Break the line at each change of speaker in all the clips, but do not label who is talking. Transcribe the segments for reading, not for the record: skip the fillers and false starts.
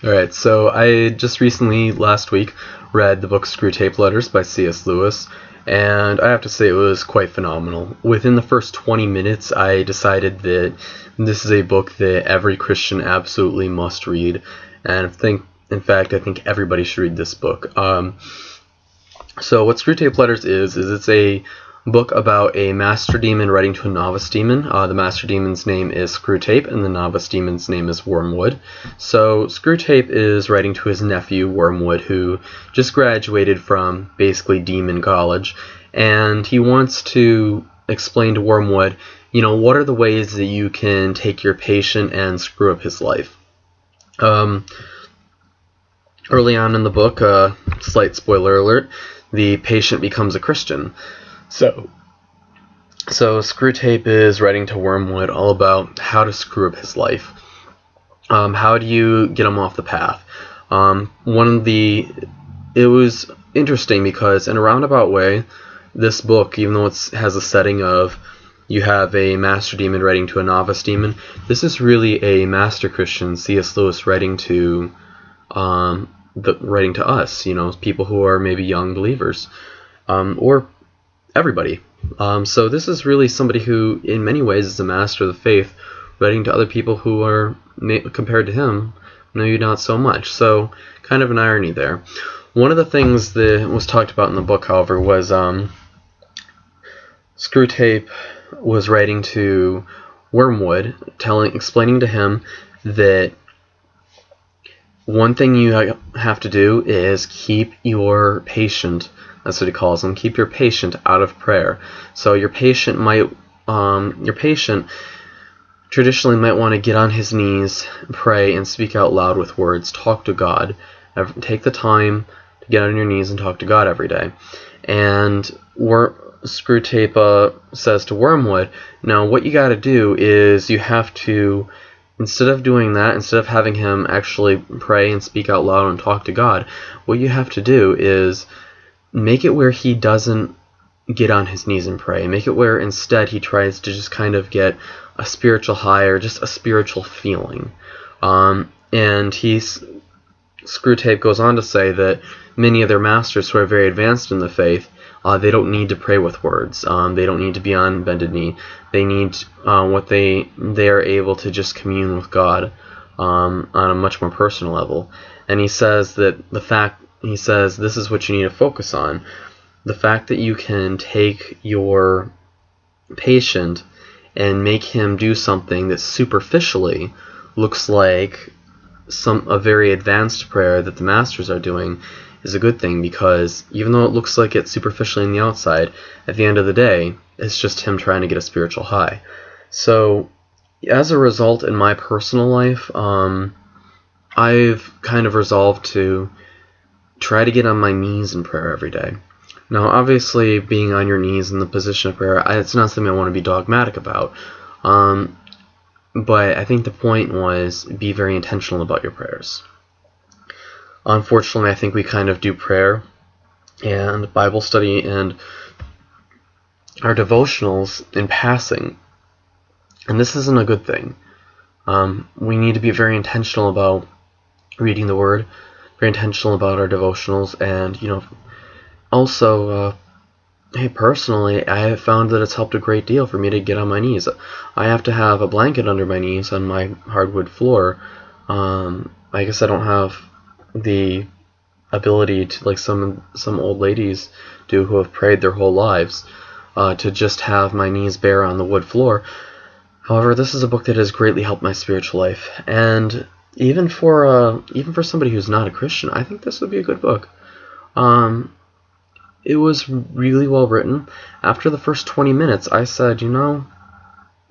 Alright, so I just recently, last week, read the book Screwtape Letters by C.S. Lewis, and I have to say it was quite phenomenal. Within the first 20 minutes, I decided that this is a book that every Christian absolutely must read, and in fact, I think everybody should read this book. So what Screwtape Letters is it's a book about a master demon writing to a novice demon. The master demon's name is Screwtape, and the novice demon's name is Wormwood. So Screwtape is writing to his nephew, Wormwood, who just graduated from basically demon college, and he wants to explain to Wormwood, what are the ways that you can take your patient and screw up his life. Early on in the book, slight spoiler alert, the patient becomes a Christian. So Screwtape is writing to Wormwood all about how to screw up his life. How do you get him off the path? It was interesting because in a roundabout way, this book, even though it has a setting of you have a master demon writing to a novice demon, this is really a master Christian, C.S. Lewis, writing to us, people who are maybe young believers, or everybody. So this is really somebody who, in many ways, is a master of the faith, writing to other people who are, compared to him, maybe not so much. So kind of an irony there. One of the things that was talked about in the book, however, was Screwtape was writing to Wormwood, explaining to him that one thing you have to do is keep your patient, that's what he calls them, keep your patient out of prayer. So your patient traditionally might want to get on his knees, pray, and speak out loud with words, talk to God. Take the time to get on your knees and talk to God every day. And Screwtape says to Wormwood, now what you got to do is you have to, instead of doing that, instead of having him actually pray and speak out loud and talk to God, what you have to do is make it where he doesn't get on his knees and pray. Make it where instead he tries to just kind of get a spiritual high or just a spiritual feeling. And Screwtape goes on to say that many of their masters who are very advanced in the faith, they don't need to pray with words. They don't need to be on bended knee. They need they are able to just commune with God on a much more personal level. And he says that this is what you need to focus on. The fact that you can take your patient and make him do something that superficially looks like a very advanced prayer that the masters are doing is a good thing, because even though it looks like it's superficially on the outside, at the end of the day, it's just him trying to get a spiritual high. So, as a result, in my personal life, I've kind of resolved to try to get on my knees in prayer every day. Now, obviously, being on your knees in the position of prayer, it's not something I want to be dogmatic about. But I think the point was, be very intentional about your prayers. Unfortunately, I think we kind of do prayer and Bible study and our devotionals in passing. And this isn't a good thing. We need to be very intentional about reading the Word, very intentional about our devotionals, and, also, hey, personally, I have found that it's helped a great deal for me to get on my knees. I have to have a blanket under my knees on my hardwood floor. I guess I don't have the ability to, like some old ladies do who have prayed their whole lives, to just have my knees bare on the wood floor. However, this is a book that has greatly helped my spiritual life, and even for somebody who's not a Christian, I think this would be a good book. It was really well written. After the first 20 minutes, I said,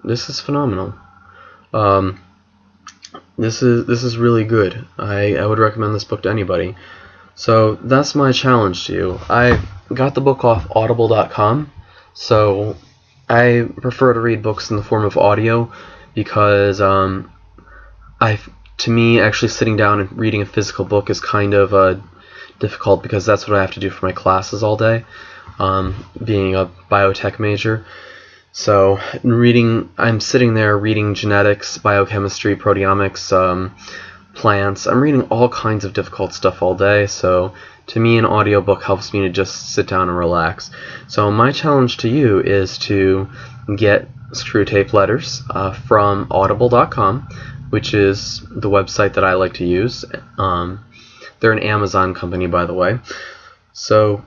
this is phenomenal. This is really good. I would recommend this book to anybody. So that's my challenge to you. I got the book off audible.com, so I prefer to read books in the form of audio because to me, actually sitting down and reading a physical book is kind of difficult, because that's what I have to do for my classes all day, being a biotech major. So I'm sitting there reading genetics, biochemistry, proteomics, plants. I'm reading all kinds of difficult stuff all day, so to me an audiobook helps me to just sit down and relax. So my challenge to you is to get Screwtape letters from audible.com, which is the website that I like to use. They're an Amazon company, by the way. So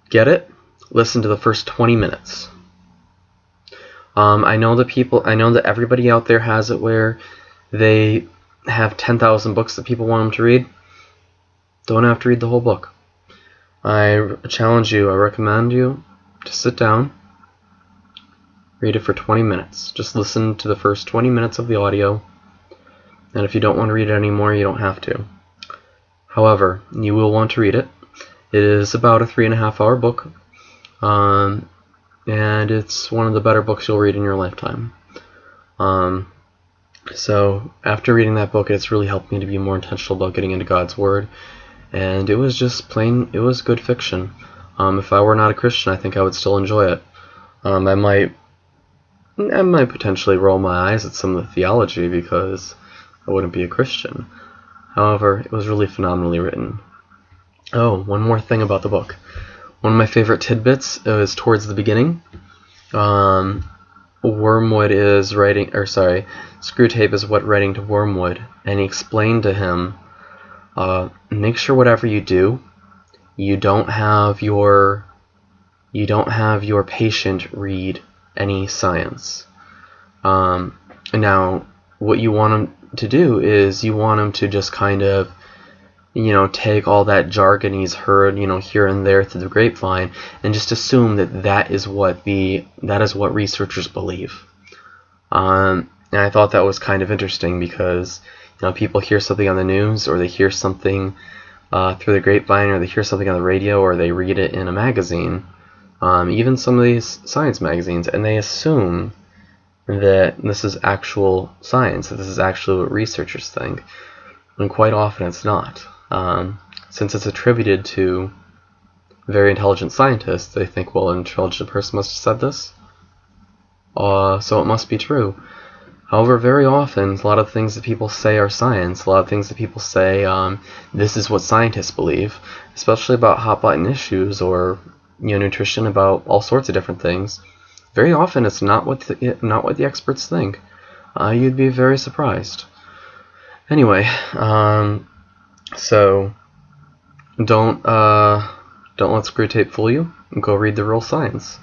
get it, listen to the first 20 minutes. I know that everybody out there has it where they have 10,000 books that people want them to read. Don't have to read the whole book. I challenge you, I recommend you to sit down, read it for 20 minutes. Just listen to the first 20 minutes of the audio, and if you don't want to read it anymore, you don't have to. However, you will want to read it. It is about a 3.5-hour book, and it's one of the better books you'll read in your lifetime. So after reading that book, it's really helped me to be more intentional about getting into God's Word, and it was just it was good fiction. If I were not a Christian, I think I would still enjoy it. I might potentially roll my eyes at some of the theology because I wouldn't be a Christian. However, it was really phenomenally written. Oh, one more thing about the book. One of my favorite tidbits is towards the beginning. Screwtape is writing to Wormwood, and he explained to him, make sure whatever you do, you don't have your patient read any science. Now, what you want him to do is you want him to just kind of, take all that jargon he's heard, here and there through the grapevine, and just assume that is what researchers believe. And I thought that was kind of interesting because, people hear something on the news, or they hear something through the grapevine, or they hear something on the radio, or they read it in a magazine, even some of these science magazines, and they assume that this is actual science, that this is actually what researchers think, when quite often it's not. Since it's attributed to very intelligent scientists, they think, well, an intelligent person must have said this, so it must be true. However, very often, a lot of things that people say are science. A lot of things that people say, this is what scientists believe, especially about hot-button issues or nutrition, about all sorts of different things. Very often, it's not what the experts think. You'd be very surprised. Anyway, so don't let Screwtape fool you. Go read the real science.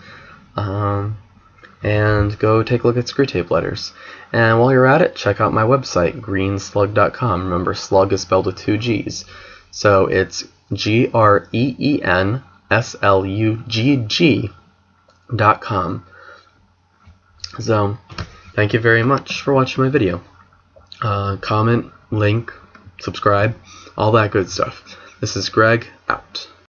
And go take a look at Screwtape letters. And while you're at it, check out my website, greenslug.com. Remember, slug is spelled with 2 G's. So it's greenslugg.com. So, thank you very much for watching my video. Comment, link, subscribe, all that good stuff. This is Greg, out.